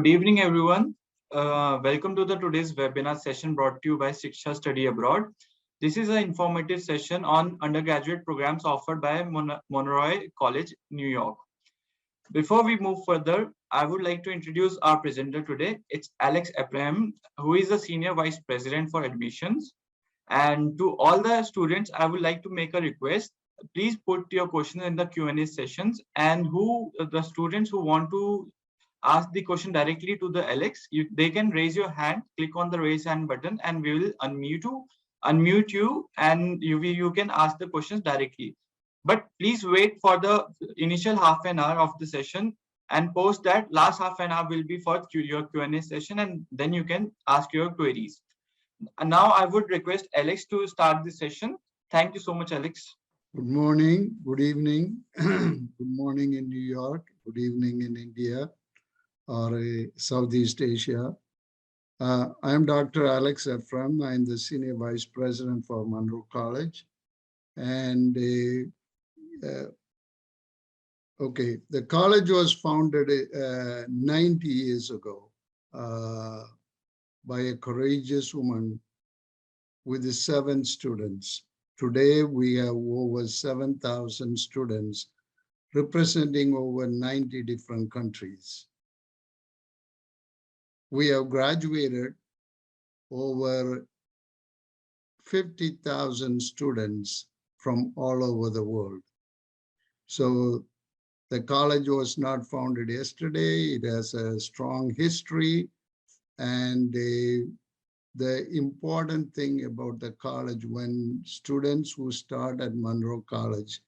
Good evening, everyone. Welcome to the today's webinar session brought to you by Shiksha Study Abroad. This is an informative session on undergraduate programs offered by Monroe College, New York. Before we move further, I would like to introduce our presenter today. It's Alex Abraham, who is the Senior Vice President for Admissions. And to all the students, I would like to make a request. Please put your questions in the Q&A sessions, and the students who want to ask the question directly to the Alex, they can raise your hand, click on the raise hand button, and we will unmute you, and you can ask the questions directly. But please wait for the initial half an hour of the session, and post that last half an hour will be for your Q&A session, and then you can ask your queries. And now I would request Alex to start the session. Thank you so much, Alex. Good morning, good evening. Good morning in New York, good evening in India or Southeast Asia. I'm Dr. Alex Ephraim. I'm the Senior Vice President for Monroe College. And okay, the college was founded 90 years ago by a courageous woman with 7 students. Today, we have over 7,000 students representing over 90 different countries. We have graduated over 50,000 students from all over the world. So the college was not founded yesterday. It has a strong history, and the important thing about the college, when students who start at Monroe College,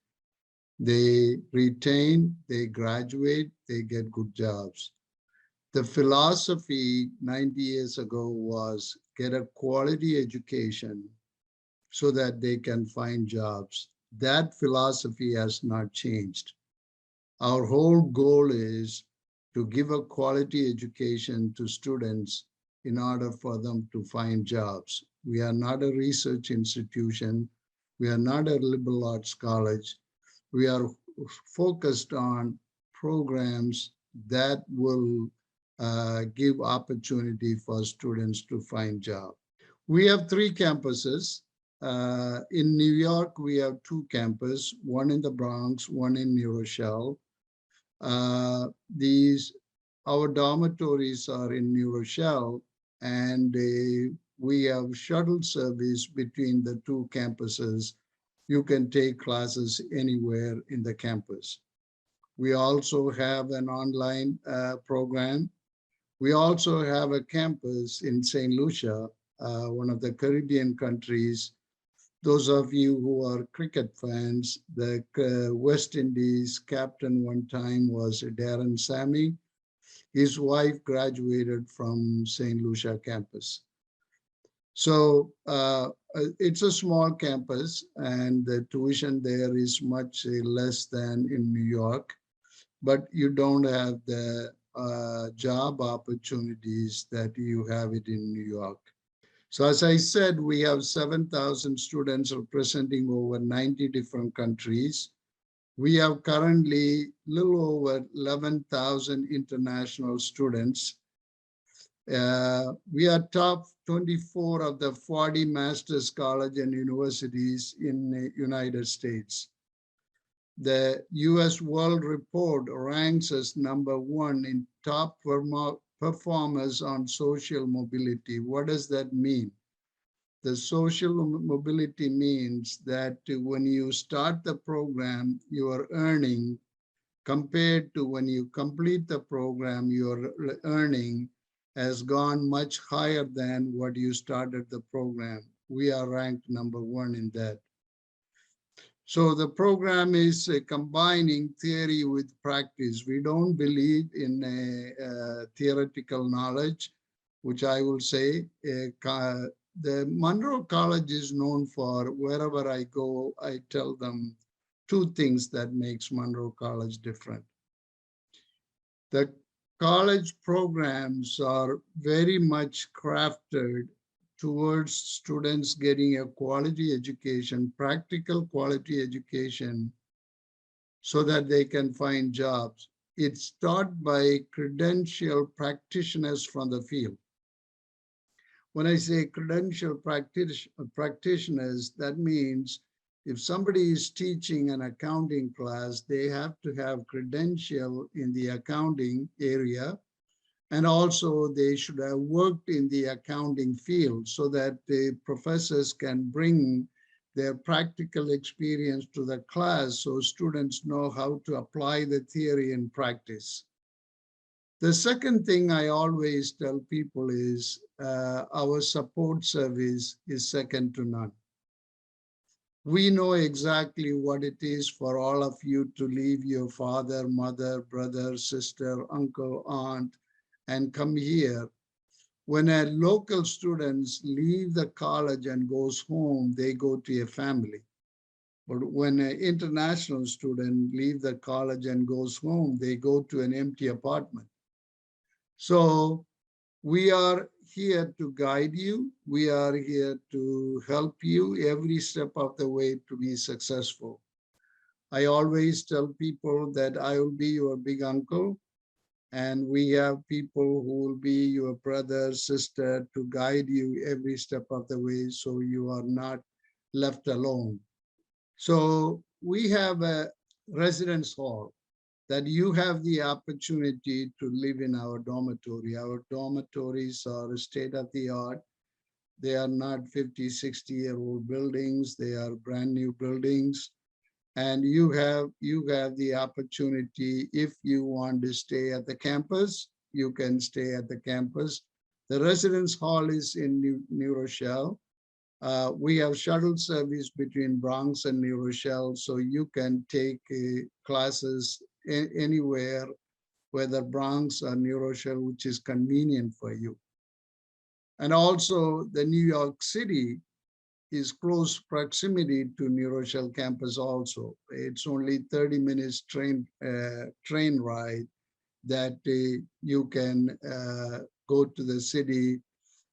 they retain, they graduate, they get good jobs. The philosophy 90 years ago was get a quality education so that they can find jobs. That philosophy has not changed. Our whole goal is to give a quality education to students in order for them to find jobs. We are not a research institution. We are not a liberal arts college. We are focused on programs that will give opportunity for students to find jobs. We have 3 campuses. In New York, we have 2 campuses, one in the Bronx, one in Rochelle. Our dormitories are in New Rochelle, and we have shuttle service between the 2 campuses. You can take classes anywhere in the campus. We also have an online program. We also have a campus in Saint Lucia, one of the Caribbean countries. Those of you who are cricket fans, the West Indies captain one time was Darren Sammy. His wife graduated from Saint Lucia campus. So it's a small campus, and the tuition there is much less than in New York, but you don't have the job opportunities that you have it in New York. So as I said, we have 7,000 students representing over 90 different countries. We have currently a little over 11,000 international students. We are top 24 of the 40 master's college and universities in the United States. The US World Report ranks us #1 in top performers on social mobility. What does that mean? The social mobility means that when you start the program, you are earning, compared to when you complete the program, your earning has gone much higher than what you started the program. We are ranked #1 in that. So the program is combining theory with practice. We don't believe in theoretical knowledge, which I will say. The Monroe College is known for, wherever I go, I tell them 2 things that makes Monroe College different. The college programs are very much crafted towards students getting a quality education, practical quality education, so that they can find jobs. It's taught by credentialed practitioners from the field. When I say credentialed practitioners, that means if somebody is teaching an accounting class, they have to have credential in the accounting area. And also they should have worked in the accounting field so that the professors can bring their practical experience to the class so students know how to apply the theory in practice. The second thing I always tell people is our support service is second to none. We know exactly what it is for all of you to leave your father, mother, brother, sister, uncle, aunt, and come here. When a local students leave the college and goes home, they go to a family. But when an international student leave the college and goes home, they go to an empty apartment. So we are here to guide you. We are here to help you every step of the way to be successful. I always tell people that I will be your big uncle, and we have people who will be your brother, sister to guide you every step of the way so you are not left alone. So we have a residence hall that you have the opportunity to live in our dormitory. Our dormitories are state of the art. They are not 50, 60-year-old buildings. They are brand new buildings. And you have the opportunity, if you want to stay at the campus, you can stay at the campus. The residence hall is in New Rochelle. We have shuttle service between Bronx and New Rochelle, so you can take classes anywhere, whether Bronx or New Rochelle, which is convenient for you. And also the New York City is close proximity to New Rochelle campus also. It's only 30 minutes train ride that you can go to the city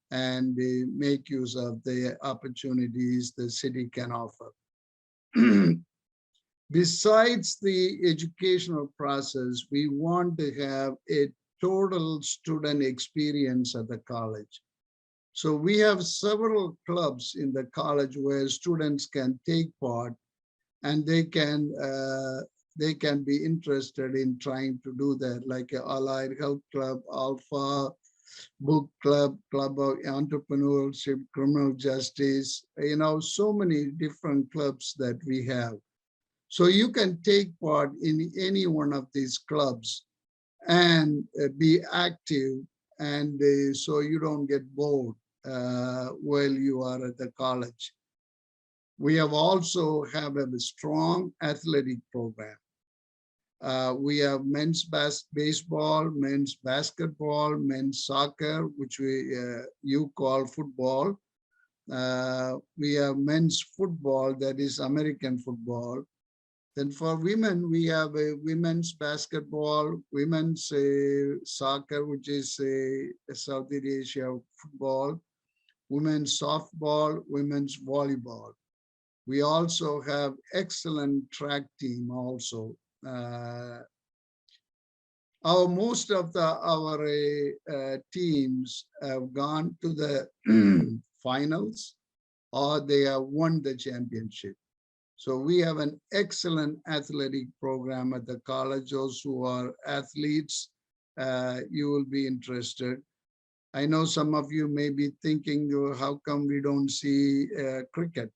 and make use of the opportunities the city can offer. Besides the educational process, we want to have a total student experience at the college. So we have several clubs in the college where students can take part, and they can be interested in trying to do that, like a Allied Health Club, Alpha, Book Club, Club of Entrepreneurship, Criminal Justice, so many different clubs that we have. So you can take part in any one of these clubs and be active, and so you don't get bored while you are at the college. We have also have a strong athletic program. We have men's baseball, men's basketball, men's soccer, which you call football. We have men's football, that is American football. Then for women, we have a women's basketball, women's soccer, which is Southeast Asia football, women's softball, women's volleyball. We also have excellent track team also. Most of our teams have gone to the finals, or they have won the championship. So we have an excellent athletic program at the college. Those who are athletes, you will be interested. I know some of you may be thinking, "Oh, how come we don't see cricket?"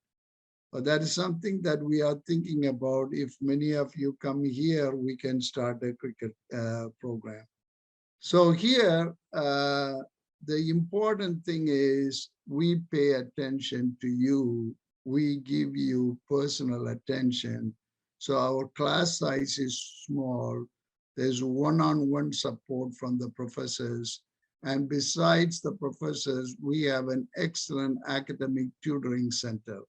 But that is something that we are thinking about. If many of you come here, we can start a cricket program. So here, the important thing is we pay attention to you. We give you personal attention. So our class size is small. There's one-on-one support from the professors. And besides the professors, we have an excellent academic tutoring center.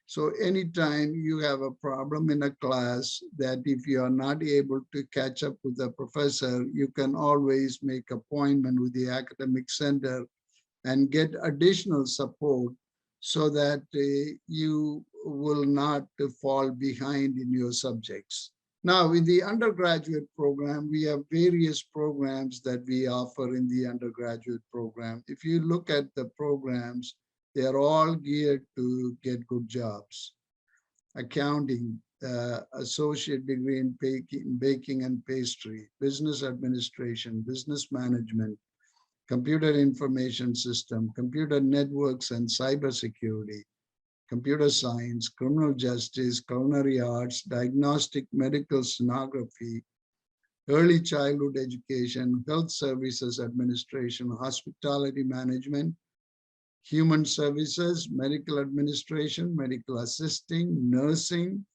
So anytime you have a problem in a class, that if you are not able to catch up with the professor, you can always make appointment with the academic center and get additional support so that you will not fall behind in your subjects. Now, in the undergraduate program, we have various programs that we offer in the undergraduate program. If you look at the programs, they are all geared to get good jobs. Accounting, associate degree in baking and pastry, business administration, business management, computer information system, computer networks and cybersecurity, computer science, criminal justice, culinary arts, diagnostic medical sonography, early childhood education, health services administration, hospitality management, human services, medical administration, medical assisting, nursing,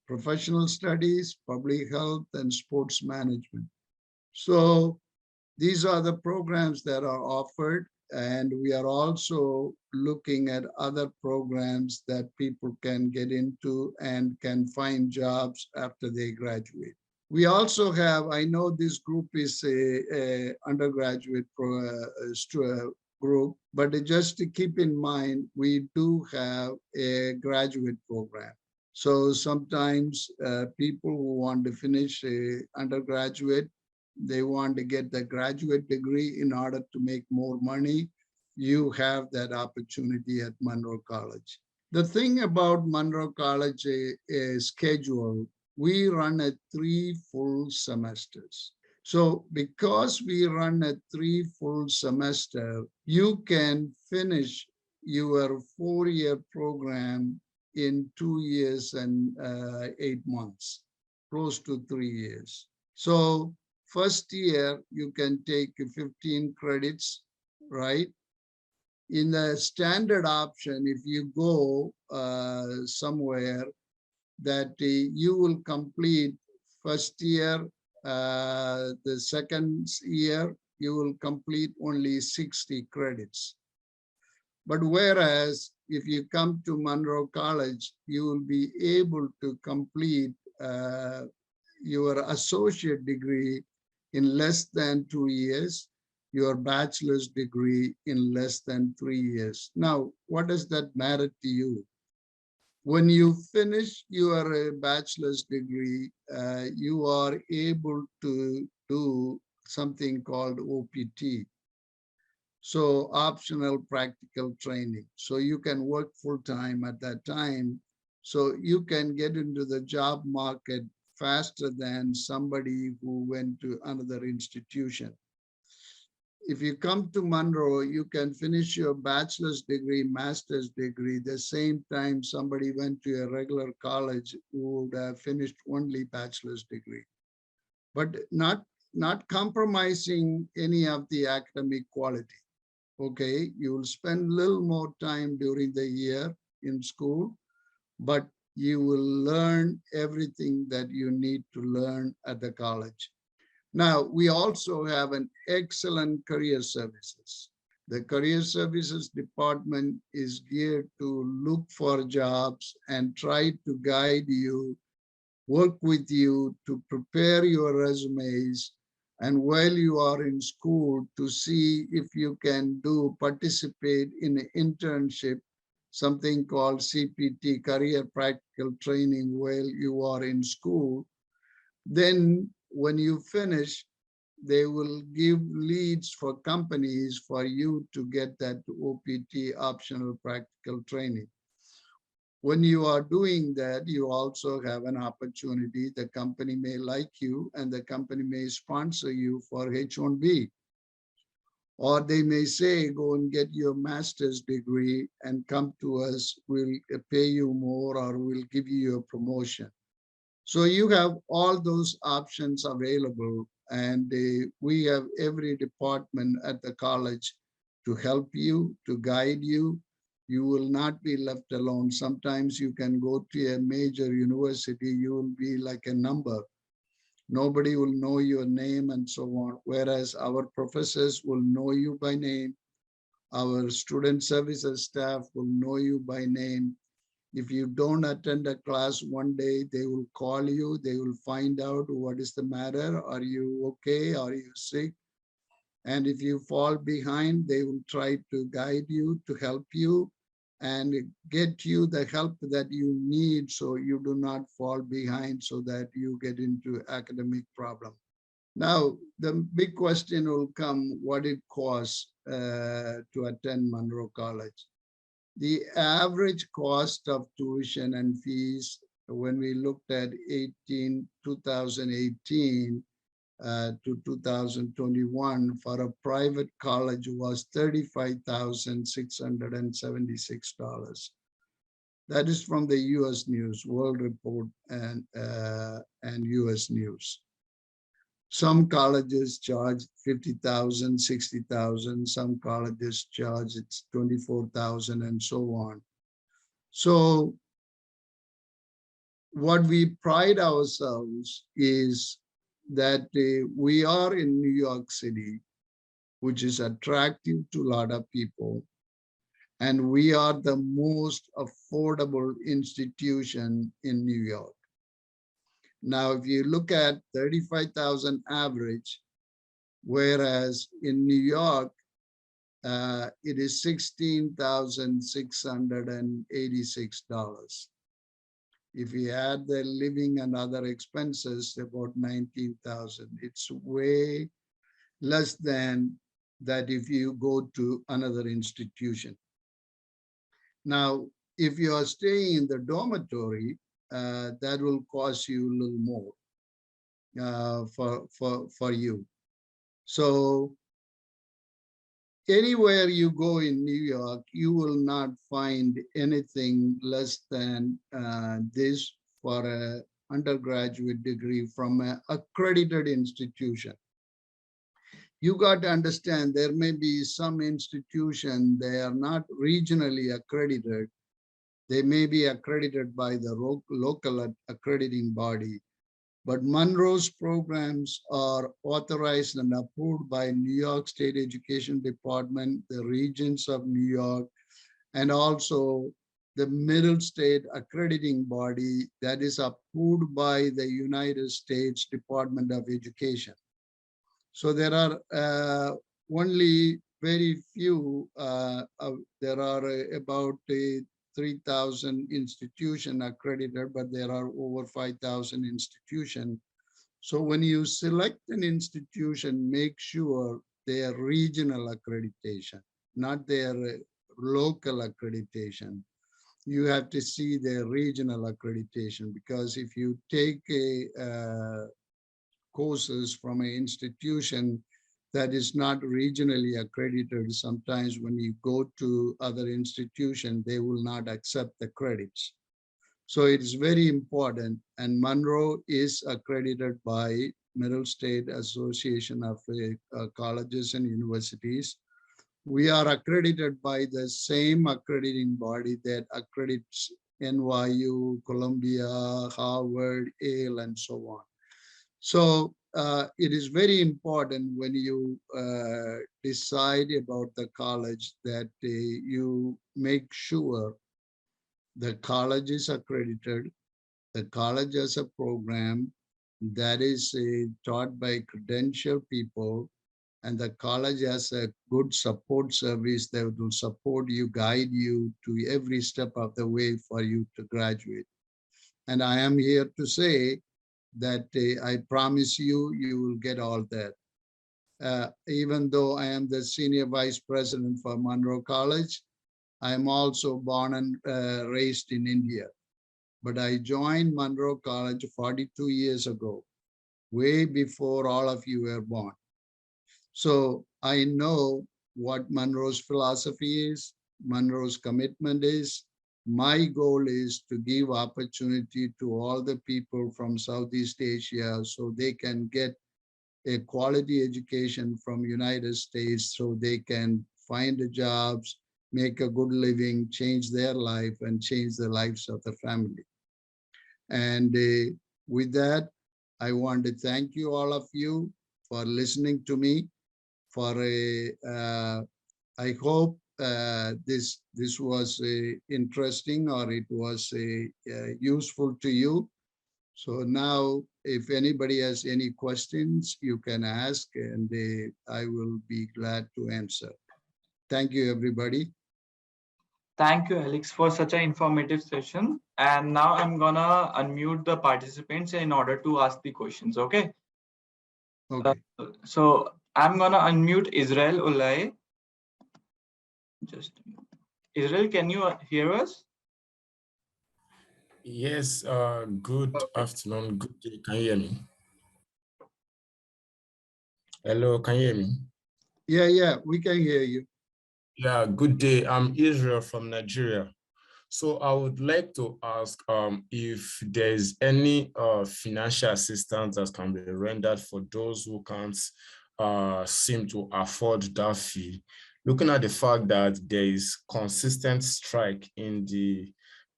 professional studies, public health, and sports management. So these are the programs that are offered, and we are also looking at other programs that people can get into and can find jobs after they graduate. We also have, I know this group is a undergraduate group, but just to keep in mind, we do have a graduate program. So sometimes people who want to finish a undergraduate, they want to get the graduate degree in order to make more money. You have that opportunity at Monroe College. The thing about Monroe College schedule, we run at 3 full semesters. So because we run a 3 full semester, you can finish your 4-year program in 2 years and 8 months, close to 3 years. So first year, you can take 15 credits, right? In the standard option, if you go somewhere that you will complete first year, the second year, you will complete only 60 credits. But whereas if you come to Monroe College, you will be able to complete your associate degree in less than 2 years, your bachelor's degree in less than 3 years. Now, what does that matter to you? When you finish your bachelor's degree, you are able to do something called OPT. So optional practical training. So you can work full-time at that time. So you can get into the job market faster than somebody who went to another institution. If you come to Monroe, you can finish your bachelor's degree, master's degree, the same time somebody went to a regular college who would have finished only bachelor's degree. But not compromising any of the academic quality. Okay, you will spend a little more time during the year in school, but you will learn everything that you need to learn at the college. Now, we also have an excellent career services. The career services department is geared to look for jobs and try to guide you, work with you to prepare your resumes, and while you are in school to see if you can participate in an internship, something called CPT, career practical training, while you are in school. Then when you finish, they will give leads for companies for you to get that OPT, optional practical training. When you are doing that, you also have an opportunity. The company may like you and the company may sponsor you for H-1B. Or they may say, go and get your master's degree and come to us, we'll pay you more or we'll give you a promotion. So you have all those options available, and we have every department at the college to help you, to guide you. You will not be left alone. Sometimes you can go to a major university, you will be like a number. Nobody will know your name and so on, whereas our professors will know you by name. Our student services staff will know you by name. If you don't attend a class one day, they will call you. They will find out what is the matter. Are you okay? Are you sick? And if you fall behind, they will try to guide you, to help you. and get you the help that you need so you do not fall behind so that you get into academic problem. Now, the big question will come, what it costs to attend Monroe College. The average cost of tuition and fees when we looked at 2018 to 2021 for a private college was $35,676. That is from the U.S. News, World Report, and U.S. News. Some colleges charge 50,000, 60,000. Some colleges charge it's 24,000 and so on. So what we pride ourselves is that we are in New York City, which is attractive to a lot of people. And we are the most affordable institution in New York. Now, if you look at 35,000 average, whereas in New York, it is $16,686. If you add the living and other expenses, about 19,000. It's way less than that if you go to another institution. Now, if you are staying in the dormitory, that will cost you a little more for you. So anywhere you go in New York, you will not find anything less than this for an undergraduate degree from an accredited institution. You got to understand there may be some institution, they are not regionally accredited. They may be accredited by the local accrediting body. But Monroe's programs are authorized and approved by New York State Education Department, the regions of New York, and also the Middle State accrediting body that is approved by the United States Department of Education. So there are only very few, there are about 3,000 institutions accredited, but there are over 5,000 institutions. So when you select an institution, make sure they are regional accreditation, not their local accreditation. You have to see their regional accreditation, because if you take courses from an institution that is not regionally accredited, sometimes when you go to other institutions, they will not accept the credits. So it is very important, and Monroe is accredited by Middle State Association of Colleges and Universities. We are accredited by the same accrediting body that accredits NYU, Columbia, Harvard, Yale, and so on. So it is very important when you decide about the college that you make sure the college is accredited, the college has a program that is taught by credentialed people, and the college has a good support service that will support you, guide you to every step of the way for you to graduate. And I am here to say that I promise you, you will get all that. Even though I am the senior vice president for Monroe College, I am also born and raised in India. But I joined Monroe College 42 years ago, way before all of you were born. So I know what Monroe's philosophy is, Monroe's commitment is. My goal is to give opportunity to all the people from Southeast Asia so they can get a quality education from United States, so they can find the jobs, make a good living, change their life, and change the lives of the family. And with that, I want to thank you, all of you, for listening to me. For I hope this was interesting, or it was useful to you. So now, if anybody has any questions, you can ask, and I will be glad to answer. Thank you, everybody. Thank you, Alex, for such an informative session. And now I'm gonna unmute the participants in order to ask the questions. Okay. Uh, Okay. so I'm gonna unmute Israel Ulay. Just Israel, can you hear us? Yes, good Perfect. afternoon, good day. Can you hear me? Hello, can you hear me? Yeah, we can hear you. Yeah, good day. I'm Israel from Nigeria. So I would like to ask if there is any financial assistance that can be rendered for those who can't seem to afford that fee, looking at the fact that there is consistent strike in the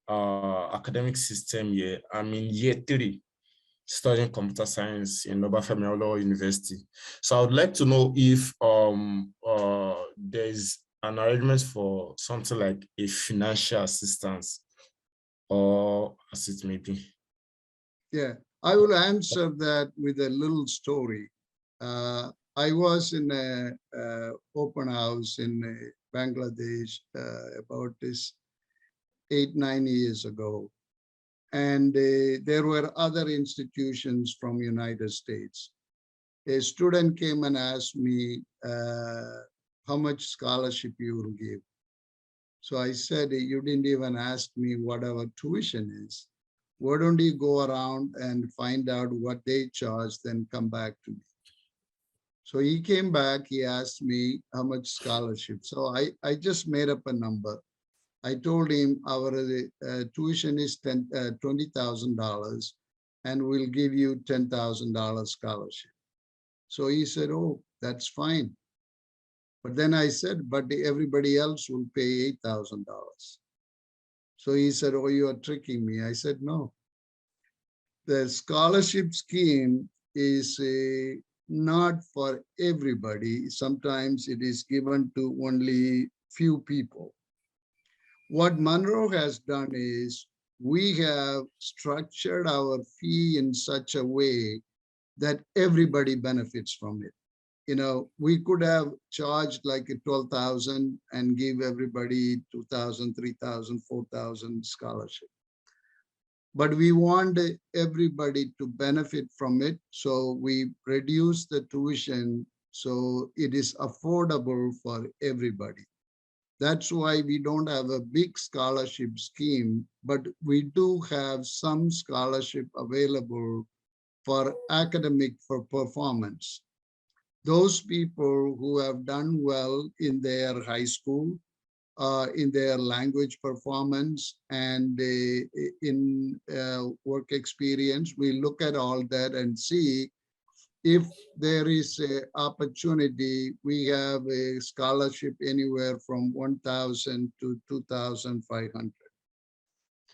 academic system here. I'm in year 3 studying computer science in Obafemi Awolowo University. So I would like to know if there's an arrangement for something like a financial assistance or as it may be. Yeah, I will answer that with a little story. I was in a open house in Bangladesh about this 8, 9 years ago. And there were other institutions from United States. A student came and asked me how much scholarship you will give. So I said, you didn't even ask me what our tuition is. Why don't you go around and find out what they charge, then come back to me. So he came back, he asked me how much scholarship. So I just made up a number. I told him our tuition is $20,000 and we'll give you $10,000 scholarship. So he said, oh, that's fine. But then I said, but everybody else will pay $8,000. So he said, oh, you are tricking me. I said, no. The scholarship scheme is not for everybody. Sometimes it is given to only few people. What Monroe has done is we have structured our fee in such a way that everybody benefits from it. You know, we could have charged like a 12,000 and give everybody 2,000, 3,000, 4,000 scholarship. But we want everybody to benefit from it. So we reduce the tuition so it is affordable for everybody. That's why we don't have a big scholarship scheme, but we do have some scholarship available for academic for performance. Those people who have done well in their high school, in their language performance and in work experience, we look at all that and see if there is an opportunity. We have a scholarship anywhere from 1,000 to 2,500.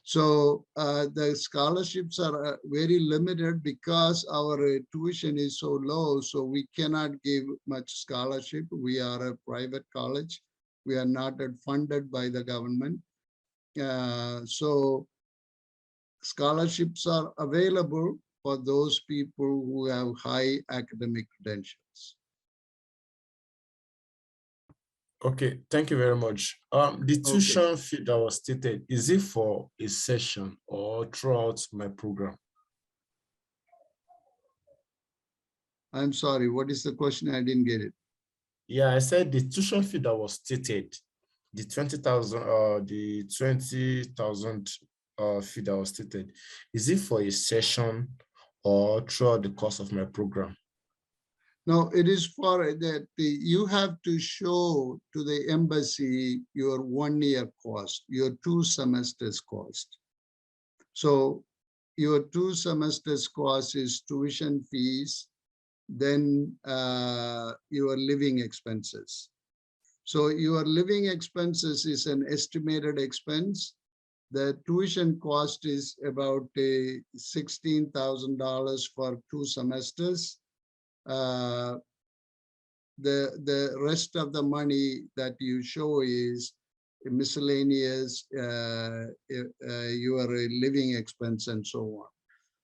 So the scholarships are very limited because our tuition is so low, so we cannot give much scholarship. We are a private college. We are not funded by the government. So scholarships are available for those people who have high academic credentials. Okay, thank you very much. The Okay, tuition fee that was stated, is it for a session or throughout my program? I'm sorry, what is the question? I didn't get it. Yeah, I said the tuition fee that was stated, the 20,000, the 20,000 fee that was stated, is it for a session or throughout the course of my program? No, it is for that you have to show to the embassy your 1 year cost, your 2 semesters cost. So your 2 semesters cost is tuition fees, then your living expenses. So your living expenses is an estimated expense. The tuition cost is about $16,000 for 2 semesters. The rest of the money that you show is miscellaneous, your living expense and so on.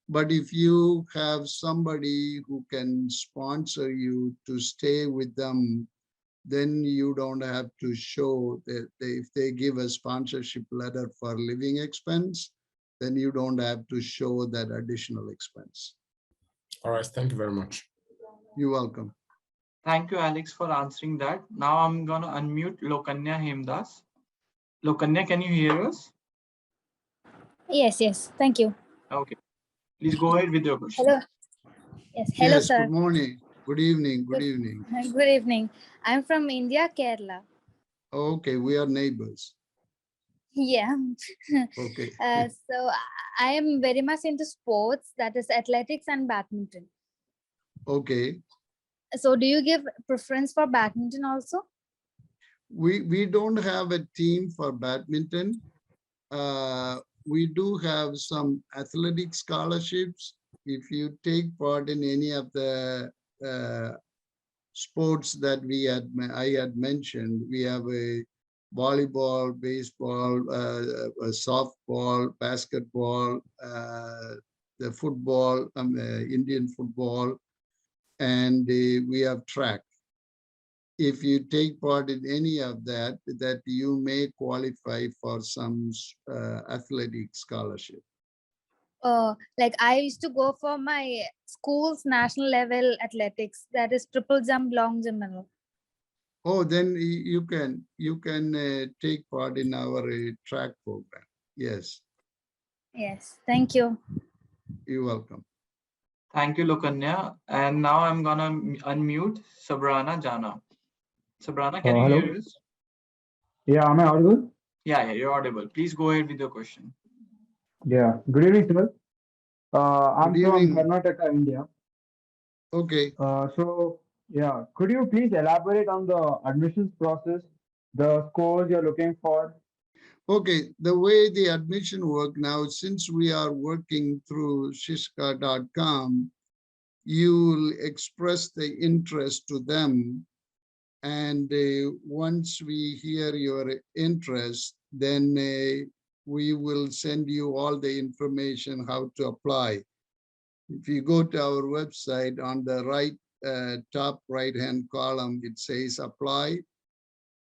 But if you have somebody who can sponsor you to stay with them, then you don't have to show that if they give a sponsorship letter for living expense, then you don't have to show that additional expense. All right, thank you very much. You're welcome. Thank you, Alex, for answering that. Now I'm gonna unmute Lokanya Hemdas. Lokanya, can you hear us? Yes, thank you. Okay, please go ahead with your question. Hello. Hello, Yes, sir. good morning. Good evening. Good evening. Good evening. I'm from India, Kerala. Okay, we are neighbors. Yeah. Okay. So I am very much into sports, that is athletics and badminton. Okay. So do you give preference for badminton also? We don't have a team for badminton. We do have some athletic scholarships. If you take part in any of the sports that I had mentioned, we have a volleyball, baseball, softball, basketball, the football, Indian football, and we have track. If you take part in any of that, you may qualify for some athletic scholarship. Like I used to go for my school's national level athletics, that is triple jump, long jump and all. Oh, then you can take part in our track program. Yes. Yes, thank you. You're welcome. Thank you, Lokanya. And now I'm gonna unmute Sabrana Jana. Sabrana, can you Hello. hear us? Yeah, am I audible? Yeah, you're audible. Please go ahead with your question. Yeah. Good evening, sir. I'm Good from evening. Karnataka, India. Okay. So, yeah, could you please elaborate on the admissions process, the scores you're looking for? Okay, the way the admission work now, since we are working through Shiksha.com, you will express the interest to them. And once we hear your interest, then we will send you all the information how to apply. If you go to our website, on the top right-hand column, it says apply.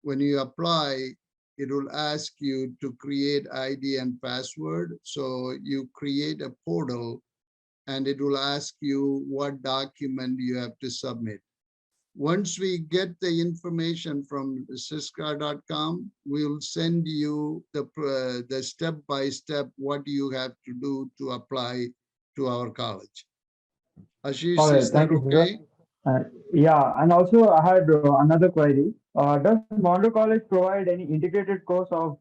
When you apply, it will ask you to create ID and password. So you create a portal and it will ask you what document you have to submit. Once we get the information from Cisca.com, we'll send you the step-by-step what you have to do to apply to our college. Ashish, All right, is that thank you, okay? sir. Yeah, and also I had another query. Does Monroe College provide any integrated course of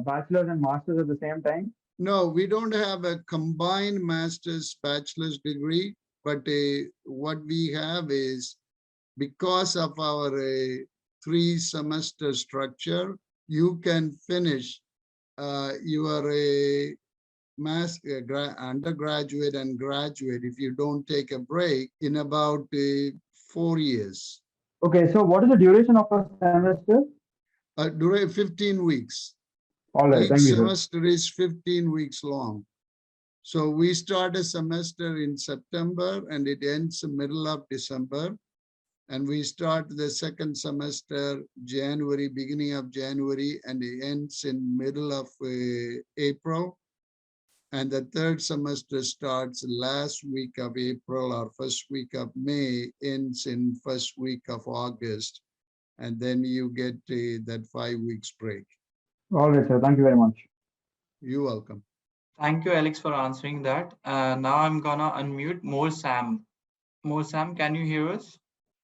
bachelor's and master's at the same time? No, we don't have a combined master's bachelor's degree, but what we have is, because of our 3-semester structure, you can finish your undergraduate and graduate, if you don't take a break, in about 4 years. Okay, so what is the duration of a semester? 15 weeks. All right, Each thank you, sir. semester is 15 weeks long. So we start a semester in September and it ends in middle of December. And we start the second semester January, beginning of January, and it ends in middle of April. And the third semester starts last week of April or first week of May, ends in first week of August. And then you get that 5 weeks break. All right, sir. Thank you very much. You're welcome. Thank you, Alex, for answering that. Now I'm gonna unmute More Sam. More Sam, can you hear us?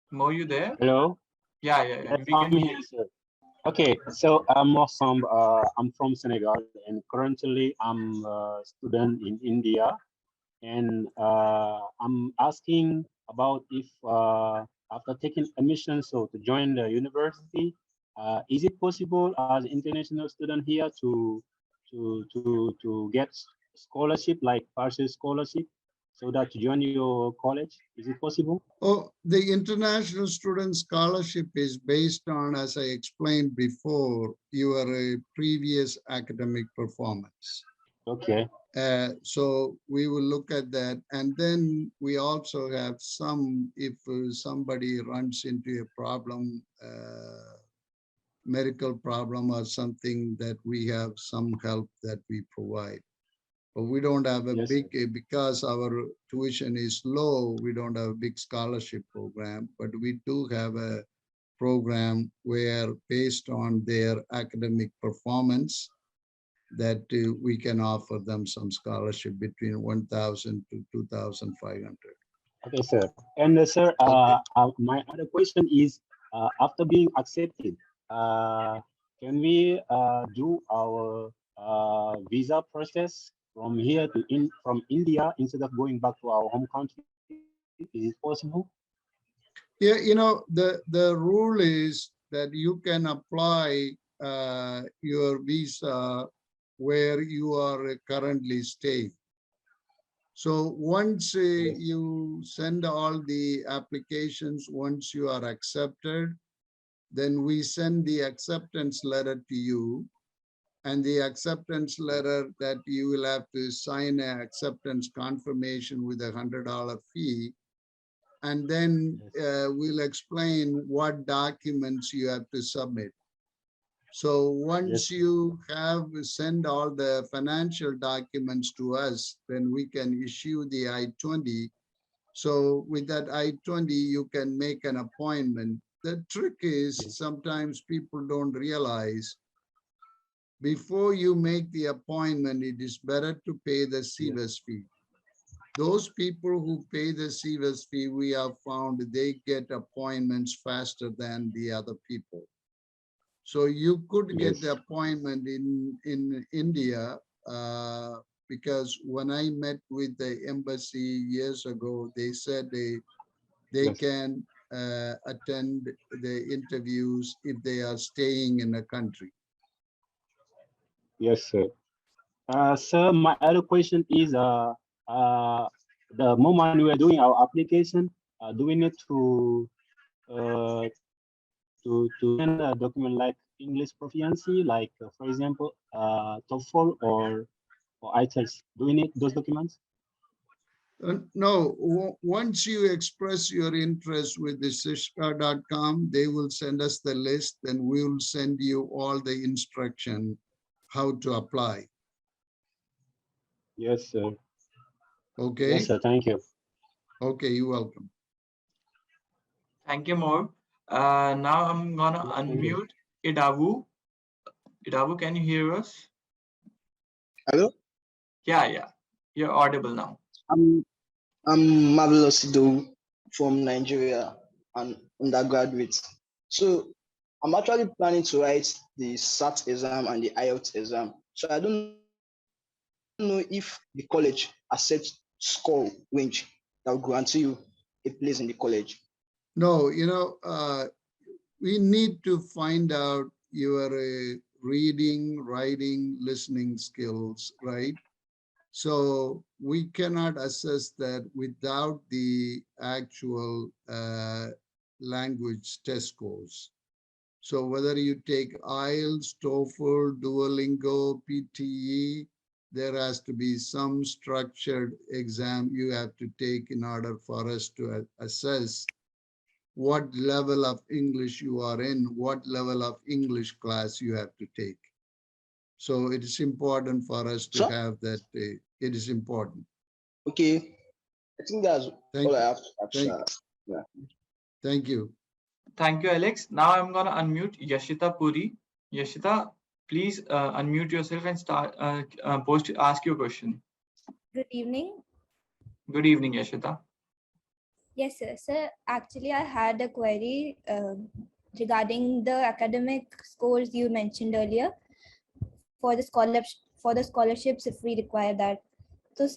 Mo, you there? Hello. Yeah. Yes, We can I'm hear here, you. sir. Okay, so I'm Mossam. I'm from Senegal, and currently I'm a student in India. And I'm asking about if after taking admission, so to join the university, is it possible as an international student here to get scholarship, like partial scholarship, so that to join your college? Is it possible? Oh, the international student scholarship is based on, as I explained before, your previous academic performance. Okay. So we will look at that. And then we also have some, if somebody runs into a problem, medical problem or something, that we have some help that we provide. But we don't have a Yes, big, because our tuition is low, we don't have a big scholarship program, but we do have a program where, based on their academic performance, that we can offer them some scholarship between 1,000 to 2,500. Okay, sir. And sir, Okay. my other question is, after being accepted, can we do our visa process from here to from India instead of going back to our home country? Is it possible? Yeah, the rule is that you can apply your visa where you are currently staying. So once Yes. you send all the applications, once you are accepted, then we send the acceptance letter to you. And the acceptance letter, that you will have to sign an acceptance confirmation with $100 fee. And then we'll explain what documents you have to submit. So once Yes. you have send all the financial documents to us, then we can issue the I-20. So with that I-20, you can make an appointment. The trick is, Yes. sometimes people don't realize, before you make the appointment, it is better to pay the CVS fee. Those people who pay the CVS fee, we have found they get appointments faster than the other people. So you could get Yes. the appointment in India, because when I met with the embassy years ago, they said they Yes. can attend the interviews if they are staying in a country. Yes, sir. Sir, my other question is, the moment we are doing our application, do we need to send a document like English proficiency, like for example, TOEFL or IELTS? Do we need those documents? No, once you express your interest with the Shiksha.com, they will send us the list, and we will send you all the instruction how to apply. Yes, sir. Okay? Yes, sir. Thank you. Okay, you're welcome. Thank you, More. Now I'm gonna Yes, thank you. unmute Idavu. Idavu, can you hear us? Hello, Yeah. You're audible now. I'm I'm Marvelous Sido from Nigeria, an undergraduate. So I'm actually planning to write the SAT exam and the IELTS exam. So I don't know if the college accepts score range that will guarantee you a place in the college. No, we need to find out your reading, writing, listening skills, right? So we cannot assess that without the actual language test scores. So whether you take IELTS, TOEFL, Duolingo, PTE, there has to be some structured exam you have to take in order for us to assess what level of English you are in, what level of English class you have to take. So it is important for us to So have that. It is important. okay, I think that's Thank all I you. have to actually. Yeah. Thank you. Thank you, Alex. Now I'm gonna unmute Yashita Puri. Yashita, please unmute yourself and start ask your question. Good evening. Good evening, Yashita. Yes, sir. Sir, actually, I had a query regarding the academic scores you mentioned earlier for the scholarships if we require that. So,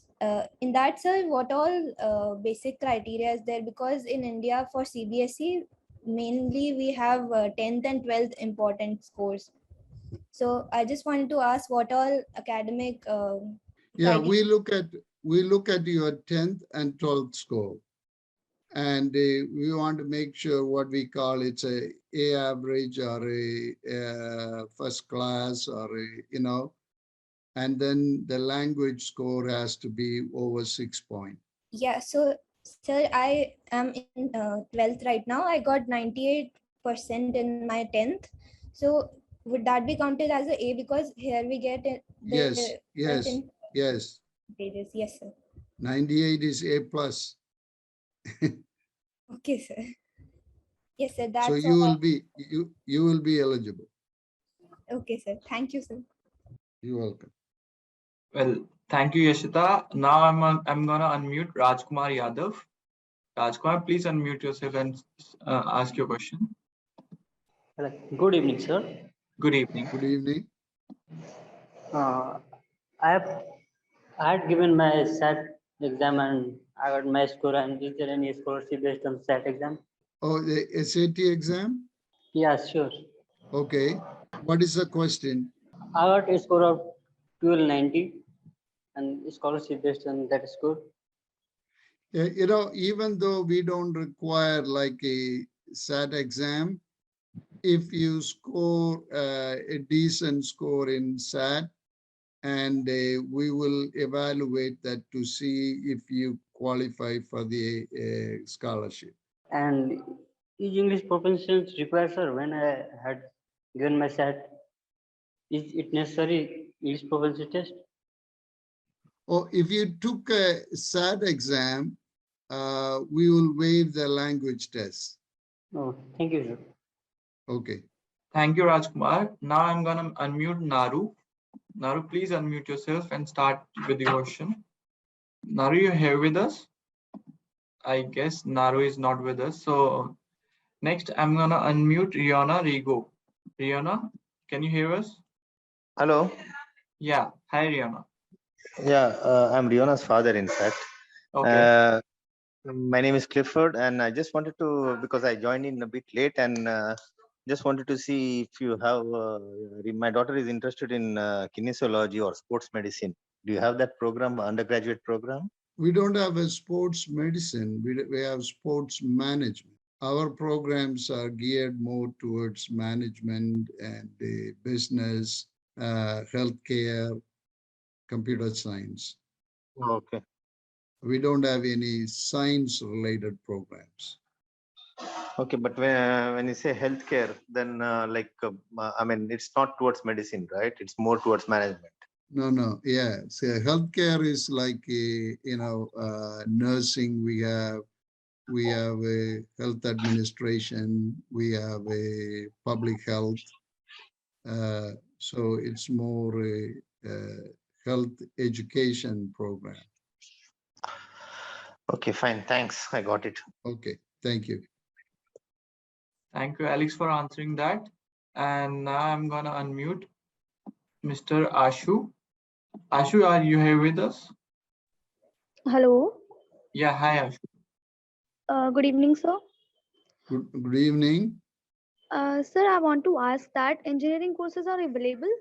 in that, sir, what all basic criteria is there? Because in India for CBSE, mainly we have 10th and 12th important scores. So I just wanted to ask what all academic Yeah, we criteria. look at your 10th and 12th score. And we want to make sure what we call it's a average or a first class or And then the language score has to be over 6 points. Yeah, so sir, I am in 12th right now. I got 98% in my 10th. So would that be counted as a A, because here we get Yes, yes, yes. pages? Yes, sir. 98 is A plus. Okay, sir. Yes, sir. So That's you all. will be eligible. Okay, sir. Thank you, sir. You're welcome. Well, thank you, Yashita. Now I'm gonna unmute Rajkumar Yadav. Rajkumar, please unmute yourself and ask your question. Good evening, sir. Good evening. Good evening. I had given my SAT exam and I got my score. And is there any scholarship based on SAT exam? Oh, the SAT exam? Yeah, sure. Okay. What is the question? I got a score of 1290 and scholarship based on that score. Yeah, you know, even though we don't require like a SAT exam, if you score a decent score in SAT, and we will evaluate that to see if you qualify for the scholarship. And is English proficiency required, sir? When I had given my SAT, is it necessary English proficiency test? Or if you took a SAT exam, we will waive the language test. Oh, thank you, sir. Okay. Thank you, Rajkumar. Now I'm gonna unmute Naru. Naru, please unmute yourself and start with the question. Naru, you're here with us? I guess Naru is not with us. So next, I'm gonna unmute Rihanna Rigo. Rihanna, can you hear us? Hello. Yeah. Hi, Rihanna. Yeah, I'm Riona's father, in fact. Okay. My name is Clifford, and I just wanted to, because I joined in a bit late, and just wanted to see if you have, my daughter is interested in kinesiology or sports medicine. Do you have that program, undergraduate program? We don't have a sports medicine, we have sports management. Our programs are geared more towards management and the business, healthcare, computer science. Okay. We don't have any science related programs. Okay, but when you say healthcare, then I mean, it's not towards medicine, right? It's more towards management. No, yeah. So healthcare is like nursing. We have a health administration. We have a public health. So it's more a health education program. Okay, fine. Thanks. I got it. Okay, thank you. Thank you, Alex, for answering that. And now I'm gonna unmute Mr. Ashu. Ashu, are you here with us? Hello. Yeah, hi, Ashu. Good evening, sir. Good evening. Sir, I want to ask that engineering courses are available?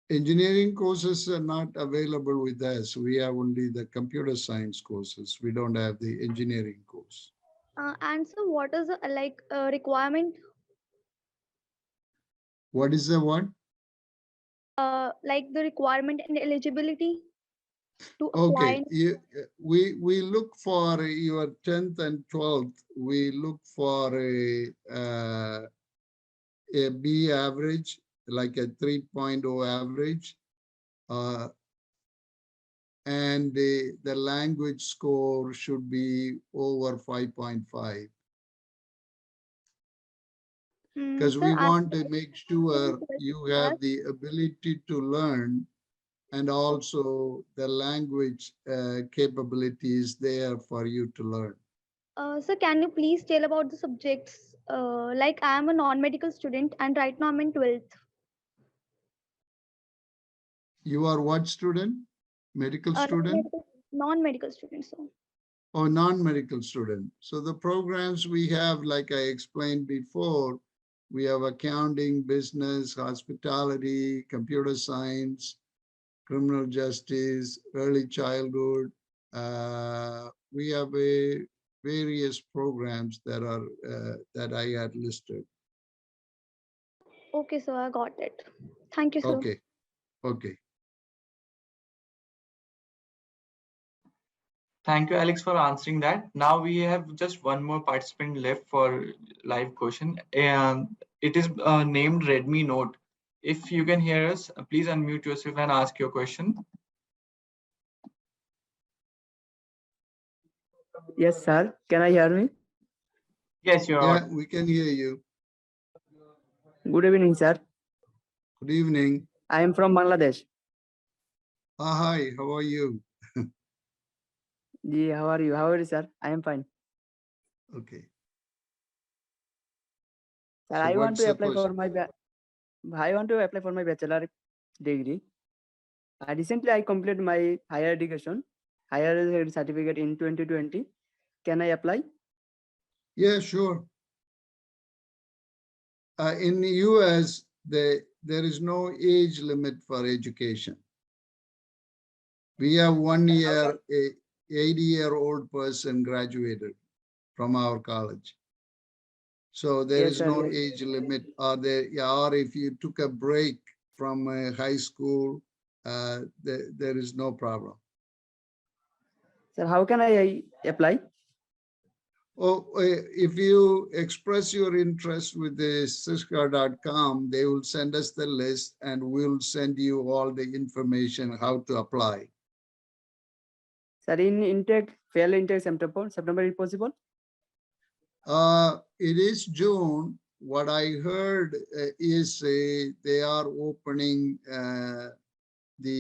Engineering courses are not available with us. We have only the computer science courses. We don't have the engineering course. And so what is the requirement? What is the what? Like the requirement and eligibility to Okay, apply? we look for your 10th and 12th. We look for a B average, like a 3.0 average. And the language score should be over 5.5. Because we want to make sure you have the ability to learn, and also the language capabilities there for you to learn. So can you please tell about the subjects? Like I am a non-medical student and right now I'm in 12th. You are what student? Medical student? Non-medical student, sir. Or non-medical student. So the programs we have, like I explained before, we have accounting, business, hospitality, computer science, criminal justice, early childhood. We have various programs that are that I had listed. Okay, sir, I got it. Thank you, sir. Okay, Okay. Thank you, Alex, for answering that. Now we have just one more participant left for live question, and it is named Redmi Note. If you can hear us, please unmute yourself and ask your question. Yes, sir. Can I hear me? Yes, you're Yeah, on. we can hear you. Good evening, sir. Good evening. I am from Bangladesh. Hi, how are you? How are you? How are you, sir? I am fine. Okay. Sir, So I want what's to the apply for question? my bachelor degree. Recently, I completed my higher education, higher certificate in 2020. Can I apply? Yeah, sure. In the US, there is no age limit for education. We have 1 year, a 80-year-old person graduated from our college. So there Yes, is sir. no Yes. age limit. Or if you took a break from high school, there is no problem. Sir, how can I apply? Oh, if you express your interest with the Shiksha.com, they will send us the list and we'll send you all the information how to apply. Sir, in intake, fail intake September is possible? It is June. What I heard is they are opening the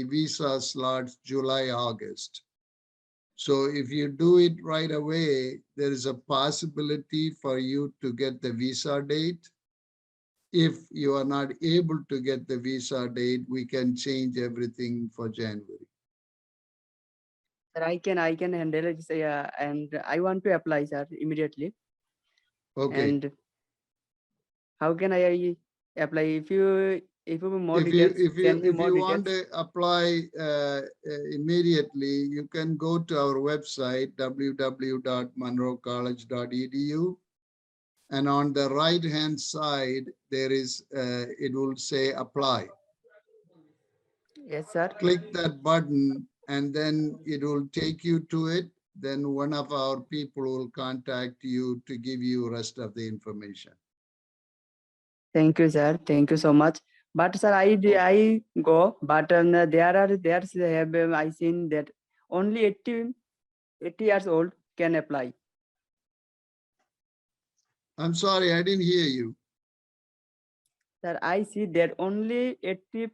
visa slots July, August. So if you do it right away, there is a possibility for you to get the visa date. If you are not able to get the visa date, we can change everything for January. Sir, I can handle it, and I want to apply, sir, immediately. Okay. And how can I apply? If you more If details, send me you more want details. to apply immediately, you can go to our website www.monroecollege.edu, and on the right hand side there is it will say apply. Yes, sir. Click that button and then it will take you to it. Then one of our people will contact you to give you rest of the information. Thank you, sir. Thank you so much. But sir, I go, but I seen that only 80 years old can apply. I'm sorry, I didn't hear you. Sir, I see that only 80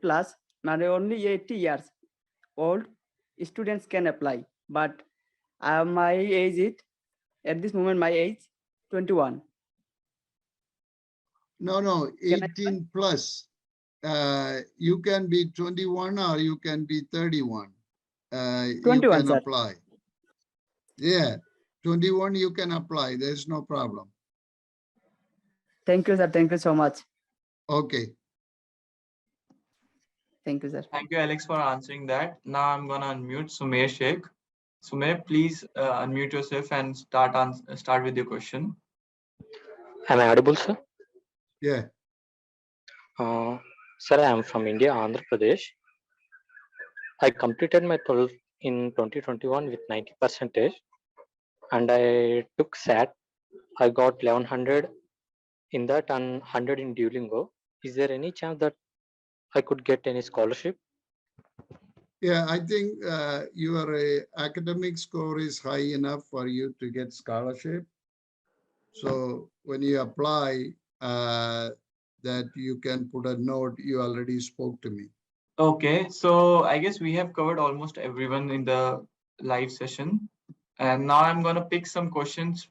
plus, not only 80 years old students can apply. But my age is, at this moment, my age 21. No, Can I 18 plus. You can be 21 or you can be 31. You 21, can sir. apply. Yeah, 21 you can apply. There's no problem. Thank you, sir. Thank you so much. Okay. Thank you, sir. Thank you, Alex, for answering that. Now I'm gonna unmute Sumer Sheikh. Sumer, please unmute yourself and start with your question. Am I audible, sir? Yeah. Sir, I am from India, Andhra Pradesh. I completed my 12th in 2021 with 90%, and I took SAT. I got 1100 in that and 100 in Duolingo. Is there any chance that I could get any scholarship? Yeah, I think your academic score is high enough for you to get scholarship. So when you apply, that you can put a note, you already spoke to me. Okay, so I guess we have covered almost everyone in the live session. And now I'm gonna pick some questions.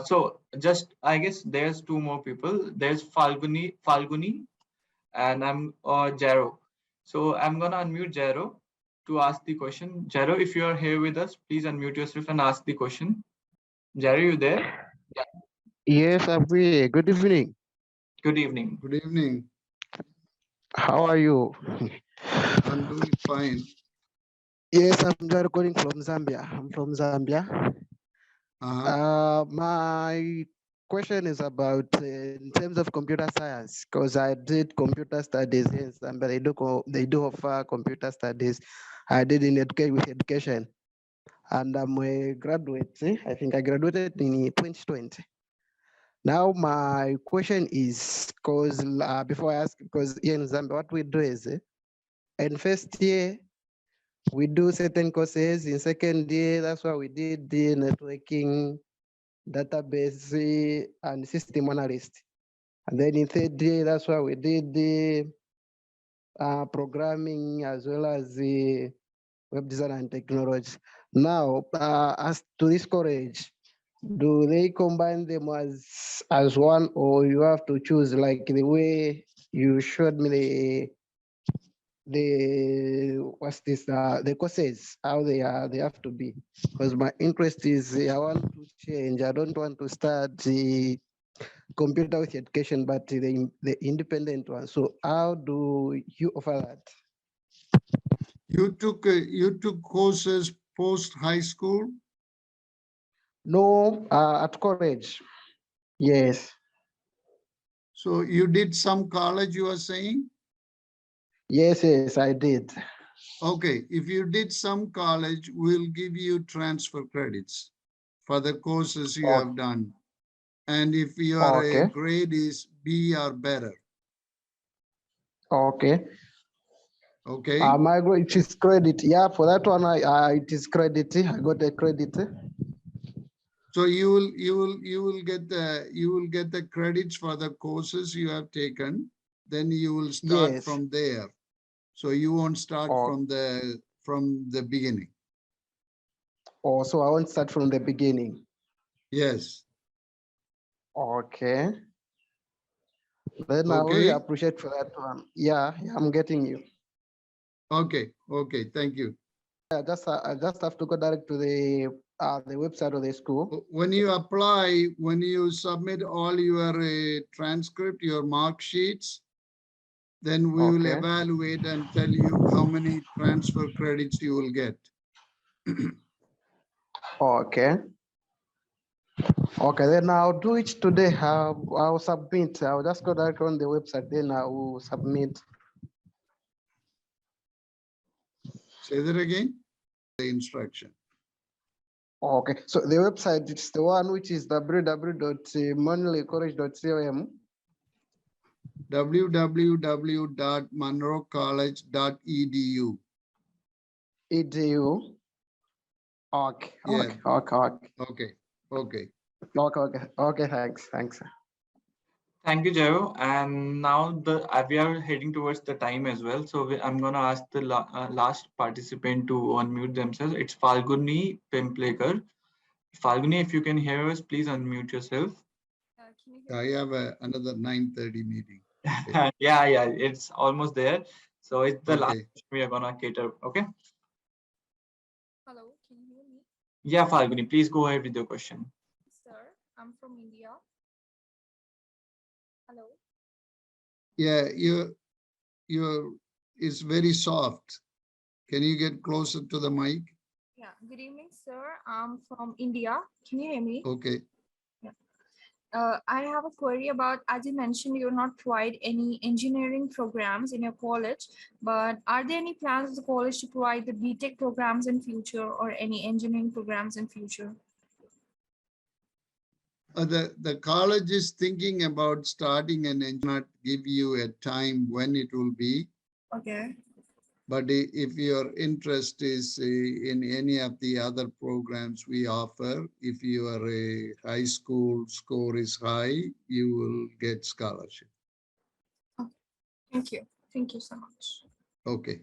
So just I guess there's two more people. There's Falguni, and I'm Jaro. So I'm gonna unmute Jaro to ask the question. Jaro, if you are here with us, please unmute yourself and ask the question. Jaro, you there? Yes, Abhi. Good evening. Good evening. Good evening. How are you? I'm doing fine. Yes, I'm calling from Zambia. I'm from Zambia. Uh-huh. My question is about in terms of computer science, because I did computer studies, yes, but they do offer computer studies. I did in education, and I'm a graduate. I think I graduated in 2020. Now my question is, because before I ask, because here in Zambia, what we do is, in first year we do certain courses. In second year, that's why we did the networking, database, and system analyst. And then in third year, that's why we did the programming as well as the web design and technology. Now, as to this college, do they combine them as one, or you have to choose like the way you showed me the what's this the courses, how they have to be? Because my interest is I want to change. I don't want to start the computer with education, but the independent one. So how do you offer that? You took courses post high school? No, at college. Yes. So you did some college, you are saying? Yes, I did. Okay, if you did some college, we'll give you transfer credits for the courses you have done. And if your grade is B or better. Okay. Okay. My grade, it is credit. Yeah, for that one, it is credit. I got a credit. So you will get the credits for the courses you have taken. Then you will start from there. So you won't start from the beginning. Oh, so I won't start from the beginning. Yes. Okay. Then I really appreciate for that one. Yeah, I'm getting you. Okay. Thank you. I just have to go direct to the website of the school. When you apply, when you submit all your transcript, your mark sheets, then we will evaluate and tell you how many transfer credits you will get. Okay. Okay, then I'll do it today. I'll submit. I'll just go direct on the website, then I will submit. Say that again. The instruction. Okay, so the website, it's the one which is www.monroecollege.com. www.monroecollege.edu. EDU. Okay. Yeah. Okay, thanks. Thank you, Jayo. And now we are heading towards the time as well. So I'm going to ask the last participant to unmute themselves. It's Falguni Pimplekar. Falguni, if you can hear us, please unmute yourself. I have another 9:30 meeting. Okay. yeah, it's almost there. So it's the last question we are going to cater. Okay. Hello, can you hear me? Yeah, Falguni, please go ahead with your question. Sir, I'm from India. Hello. Yeah, your is very soft. Can you get closer to the mic? Yeah, good evening, sir. I'm from India. Can you hear me? Okay. Yeah. I have a query about, as you mentioned, you're not provide any engineering programs in your college, but are there any plans of the college to provide the BTech programs in future or any engineering programs in future? The college is thinking about starting an engine, not give you a time when it will be. Okay. But if your interest is in any of the other programs we offer, if your high school score is high, you will get scholarship. Okay. Thank you. Thank you so much. Okay.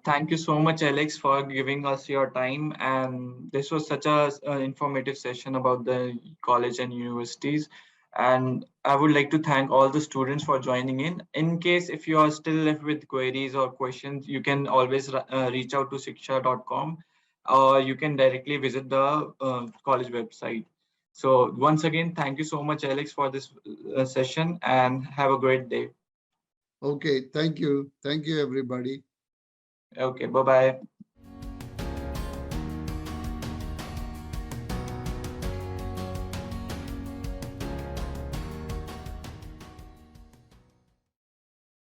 Thank you so much, Alex, for giving us your time. And this was such an informative session about the college and universities. And I would like to thank all the students for joining in. In case if you are still left with queries or questions, you can always reach out to shiksha.com, or you can directly visit the college website. So once again, thank you so much, Alex, for this session, and have a great day. Okay, thank you. Thank you, everybody. Okay, bye-bye.